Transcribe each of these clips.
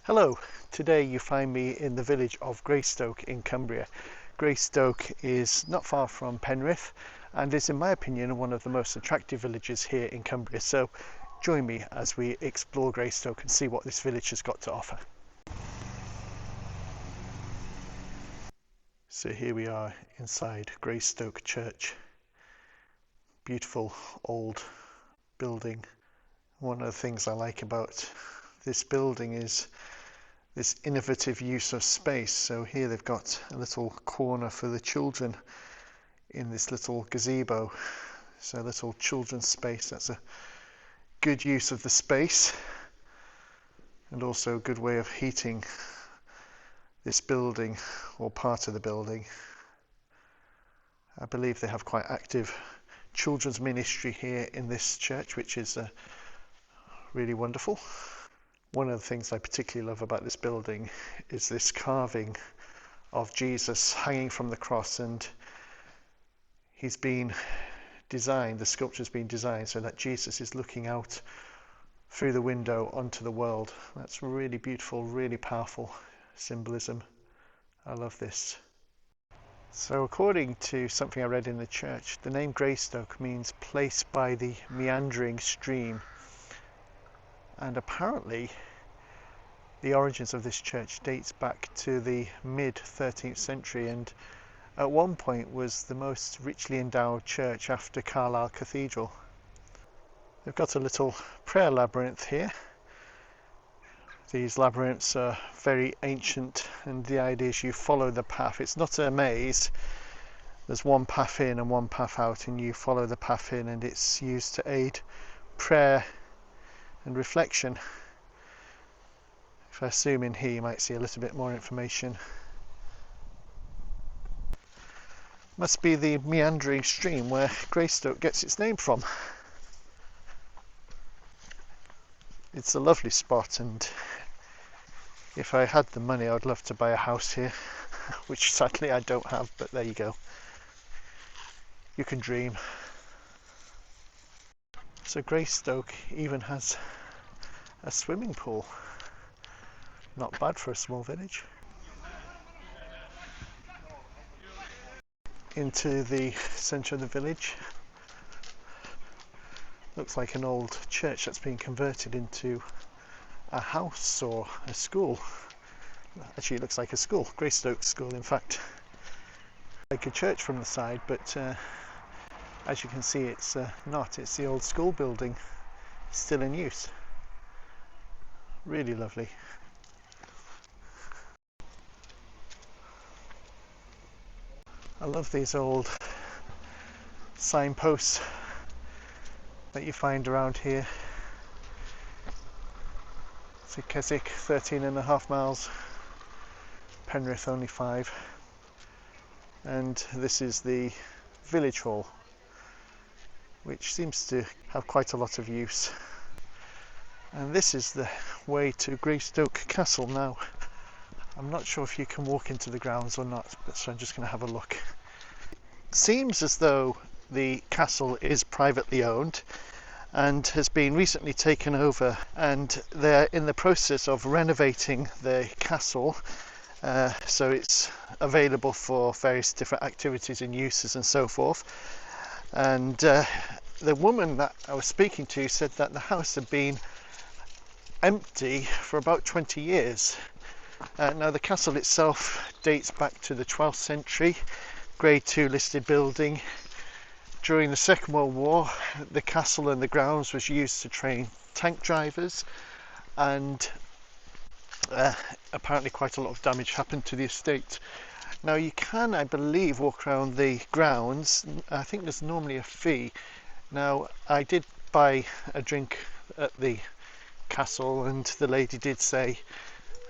Hello, today you find me in the village of Greystoke in Cumbria. Greystoke is not far from Penrith and is, in my opinion, one of the most attractive villages here in Cumbria. So join me as we explore Greystoke and see what this village has got to offer. So here we are inside Greystoke Church. Beautiful old building. One of the things I like about this building is this innovative use of space. So here they've got a little corner for the children in this little gazebo. So a little children's space. That's a good use of the space and also a good way of heating this building or part of the building. I believe they have quite active children's ministry here in this church, which is really wonderful. One of the things I particularly love about this building is this carving of Jesus hanging from the cross, and he's been designed, the sculpture's been designed so that Jesus is looking out through the window onto the world. That's really beautiful, really powerful symbolism. I love this. So according to something I read in the church, the name Greystoke means place by the meandering stream. And apparently the origins of this church dates back to the mid 13th century, and at one point was the most richly endowed church after Carlisle Cathedral. They've got a little prayer labyrinth here. These labyrinths are very ancient, and the idea is you follow the path. It's not a maze. There's one path in and one path out, and you follow the path in, and it's used to aid prayer and reflection. If I zoom in here, you might see a little bit more information. Must be the meandering stream where Greystoke gets its name from. It's a lovely spot, and if I had the money I'd love to buy a house here, which sadly I don't have, but there you go. You can dream. So Greystoke even has a swimming pool. Not bad for a small village. Into the centre of the village. Looks like an old church that's been converted into a house or a school. Actually, it looks like a school, Greystoke School in fact. Like a church from the side, but as you can see, it's not. It's the old school building, still in use. Really lovely. I love these old signposts that you find around here. So Keswick 13.5 miles, Penrith only 5, and this is the village hall, which seems to have quite a lot of use. And this is the way to Greystoke Castle. Now, I'm not sure if you can walk into the grounds or not, but so I'm just going to have a look. It seems as though the castle is privately owned and has been recently taken over, and they're in the process of renovating the castle, so it's available for various different activities and uses and so forth. And the woman that I was speaking to said that the house had been empty for about 20 years. Now the castle itself dates back to the 12th century, Grade 2 listed building. During the Second World War, the castle and the grounds was used to train tank drivers, and apparently quite a lot of damage happened to the estate. Now you can, I believe, walk around the grounds. I think there's normally a fee. Now I did buy a drink at the castle, and the lady did say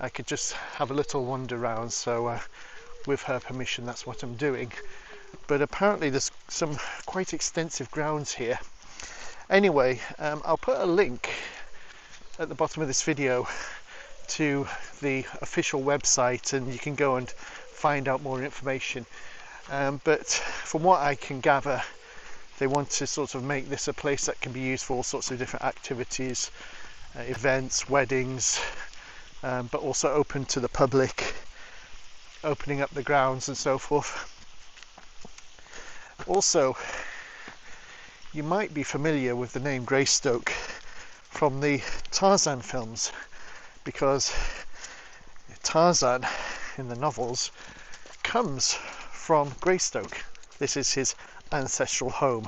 I could just have a little wander around, so with her permission that's what I'm doing. But apparently there's some quite extensive grounds here. Anyway, I'll put a link at the bottom of this video to the official website, and you can go and find out more information. But from what I can gather, they want to sort of make this a place that can be used for all sorts of different activities, events, weddings, but also open to the public, opening up the grounds and so forth. Also, you might be familiar with the name Greystoke from the Tarzan films, because Tarzan in the novels comes from Greystoke. This is his ancestral home.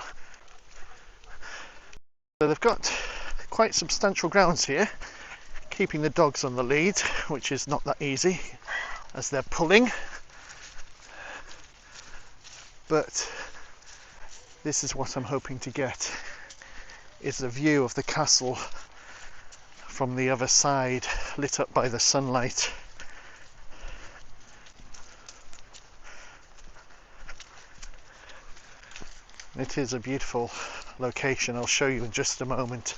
So they've got quite substantial grounds here, keeping the dogs on the lead, which is not that easy as they're pulling. But this is what I'm hoping to get, is a view of the castle from the other side, lit up by the sunlight. It is a beautiful location. I'll show you in just a moment.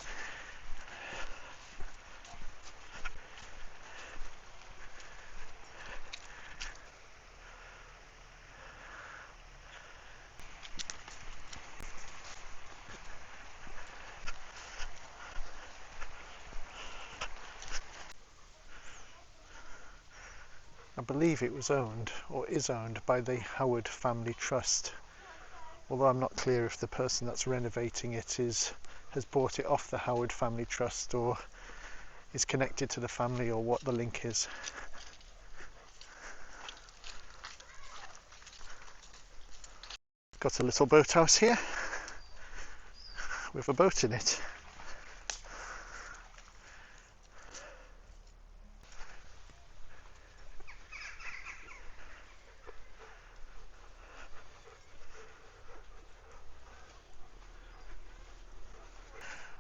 I believe it was owned, or is owned, by the Howard Family Trust, although I'm not clear if the person that's renovating it has bought it off the Howard Family Trust or is connected to the family, or what the link is. Got a little boathouse here with a boat in it.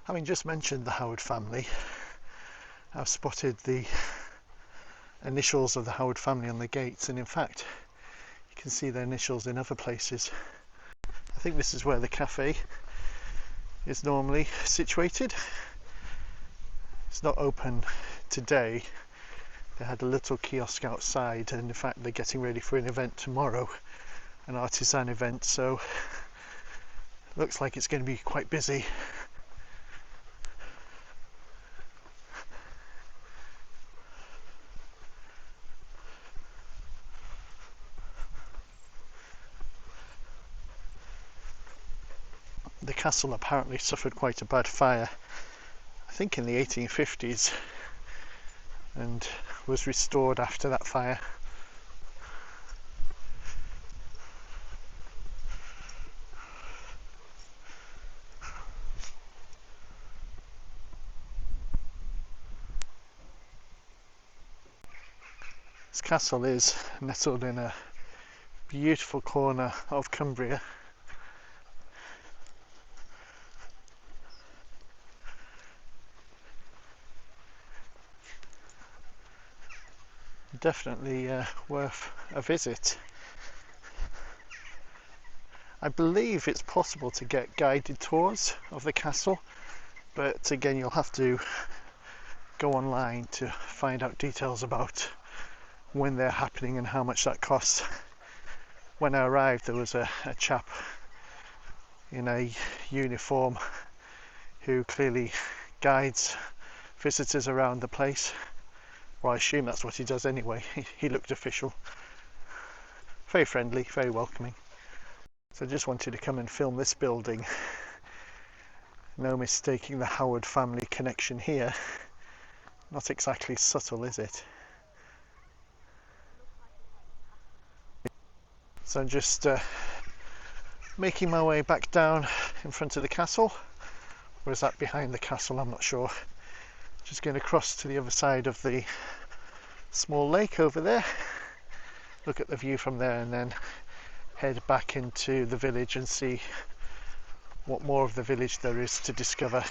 Having just mentioned the Howard family, I've spotted the initials of the Howard family on the gates, and in fact you can see their initials in other places. I think this is where the cafe is normally situated. It's not open today. They had a little kiosk outside, and in fact they're getting ready for an event tomorrow, an artisan event, so looks like it's going to be quite busy. The castle apparently suffered quite a bad fire, I think in the 1850s, and was restored after that fire. This castle is nestled in a beautiful corner of Cumbria. Definitely worth a visit. I believe it's possible to get guided tours of the castle, but again you'll have to go online to find out details about when they're happening and how much that costs. When I arrived there was a chap in a uniform who clearly guides visitors around the place. Well, I assume that's what he does anyway. He looked official. Very friendly, very welcoming. So I just wanted to come and film this building. No mistaking the Howard family connection here. Not exactly subtle, is it? So I'm just making my way back down in front of the castle. Or is that behind the castle? I'm not sure. Just going to cross to the other side of the small lake over there, look at the view from there, and then head back into the village and see what more of the village there is to discover.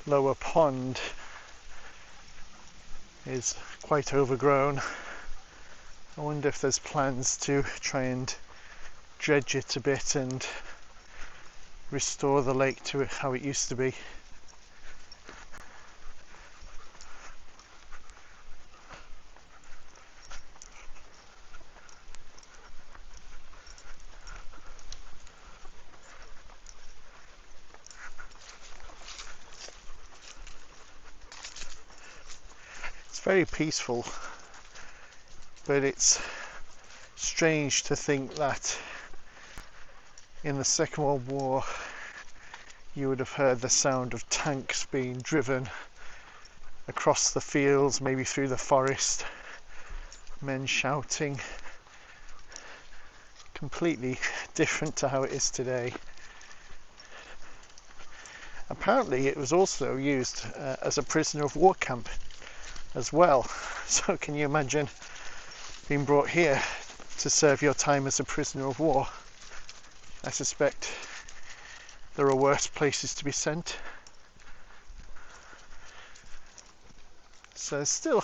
Lower pond is quite overgrown. I wonder if there's plans to try and dredge it a bit and restore the lake to how it used to be. very peaceful, but it's strange to think that in the Second World War you would have heard the sound of tanks being driven across the fields, maybe through the forest, men shouting. Completely different to how it is today. Apparently it was also used as a prisoner of war camp as well. So can you imagine being brought here to serve your time as a prisoner of war? I suspect there are worse places to be sent. So there's still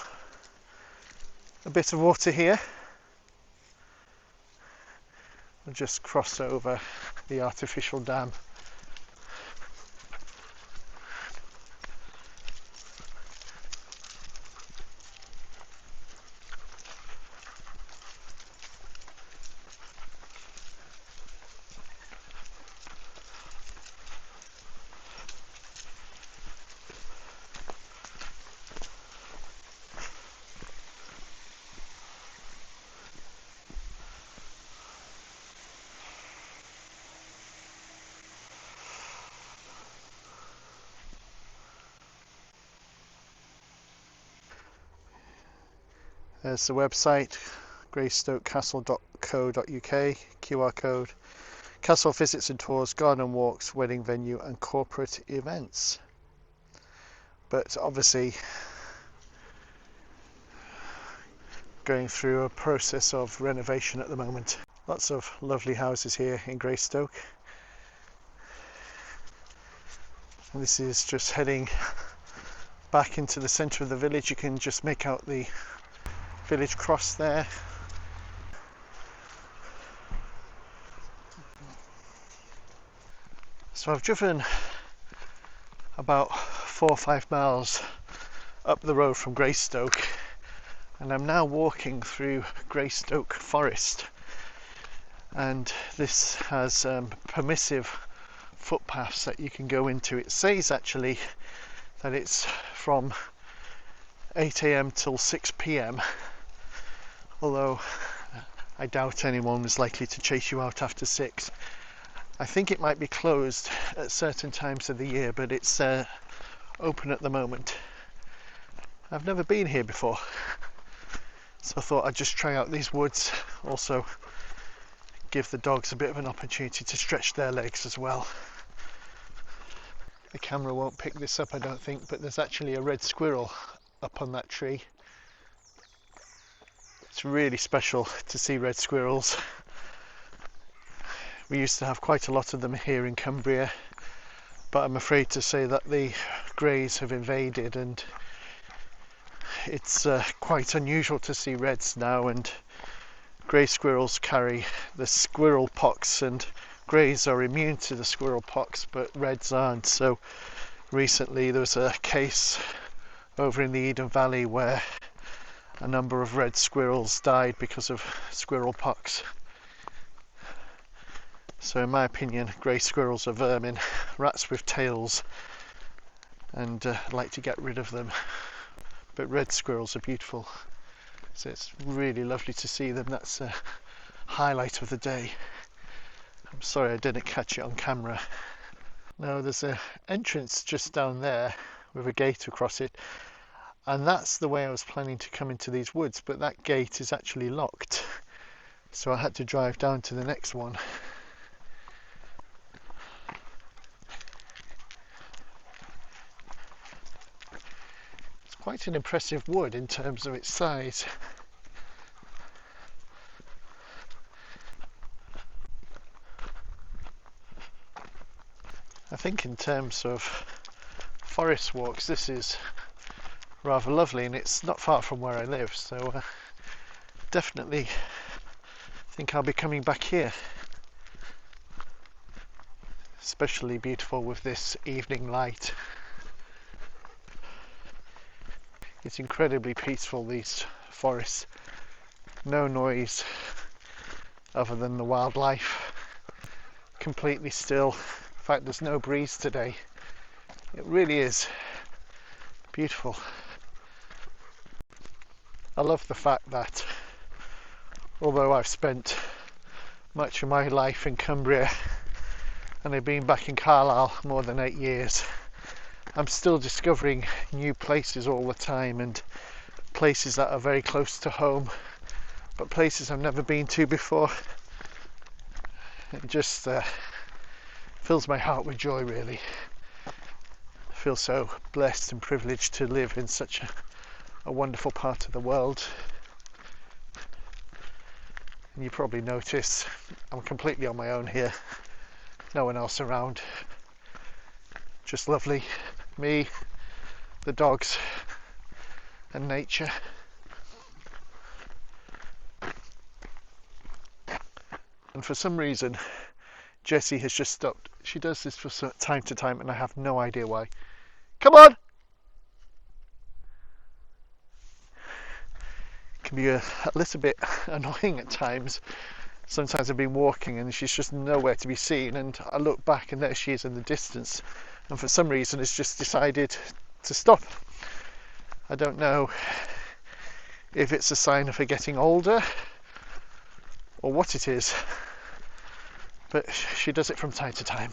a bit of water here. We'll just cross over the artificial dam. There's the website, greystokecastle.co.uk, QR code, castle visits and tours, garden walks, wedding venue and corporate events. But obviously going through a process of renovation at the moment. Lots of lovely houses here in Greystoke. And this is just heading back into the centre of the village. You can just make out the village cross there. So I've driven about 4 or 5 miles up the road from Greystoke, and I'm now walking through Greystoke Forest, and this has permissive footpaths that you can go into. It says actually that it's from 8 AM till 6 PM, although I doubt anyone was likely to chase you out after 6. I think it might be closed at certain times of the year, but it's open at the moment. I've never been here before, so I thought I'd just try out these woods, also give the dogs a bit of an opportunity to stretch their legs as well. The camera won't pick this up, I don't think, but there's actually a red squirrel up on that tree. It's really special to see red squirrels. We used to have quite a lot of them here in Cumbria, but I'm afraid to say that the greys have invaded, and it's quite unusual to see reds now, and grey squirrels carry the squirrel pox, and greys are immune to the squirrel pox, but reds aren't. So recently there was a case over in the Eden Valley where a number of red squirrels died because of squirrel pox. So in my opinion, grey squirrels are vermin, rats with tails, and I'd like to get rid of them. But red squirrels are beautiful, so it's really lovely to see them. That's a highlight of the day. I'm sorry I didn't catch it on camera. Now there's an entrance just down there with a gate across it, and that's the way I was planning to come into these woods, but that gate is actually locked, so I had to drive down to the next one. It's quite an impressive wood in terms of its size. I think in terms of forest walks, this is rather lovely, and it's not far from where I live, so definitely think I'll be coming back here. Especially beautiful with this evening light. It's incredibly peaceful, these forests. No noise other than the wildlife. Completely still. In fact, there's no breeze today. It really is beautiful. I love the fact that although I've spent much of my life in Cumbria and I've been back in Carlisle more than 8 years, I'm still discovering new places all the time, and places that are very close to home, but places I've never been to before. It just fills my heart with joy, really. I feel so blessed and privileged to live in such a wonderful part of the world. And you probably notice I'm completely on my own here, no one else around, just lovely, me, the dogs and nature. And for some reason Jessie has just stopped. She does this from time to time and I have no idea why. Come on! It can be a little bit annoying at times. Sometimes I've been walking and she's just nowhere to be seen, and I look back and there she is in the distance, and for some reason it's just decided to stop. I don't know if it's a sign of her getting older or what it is, but she does it from time to time.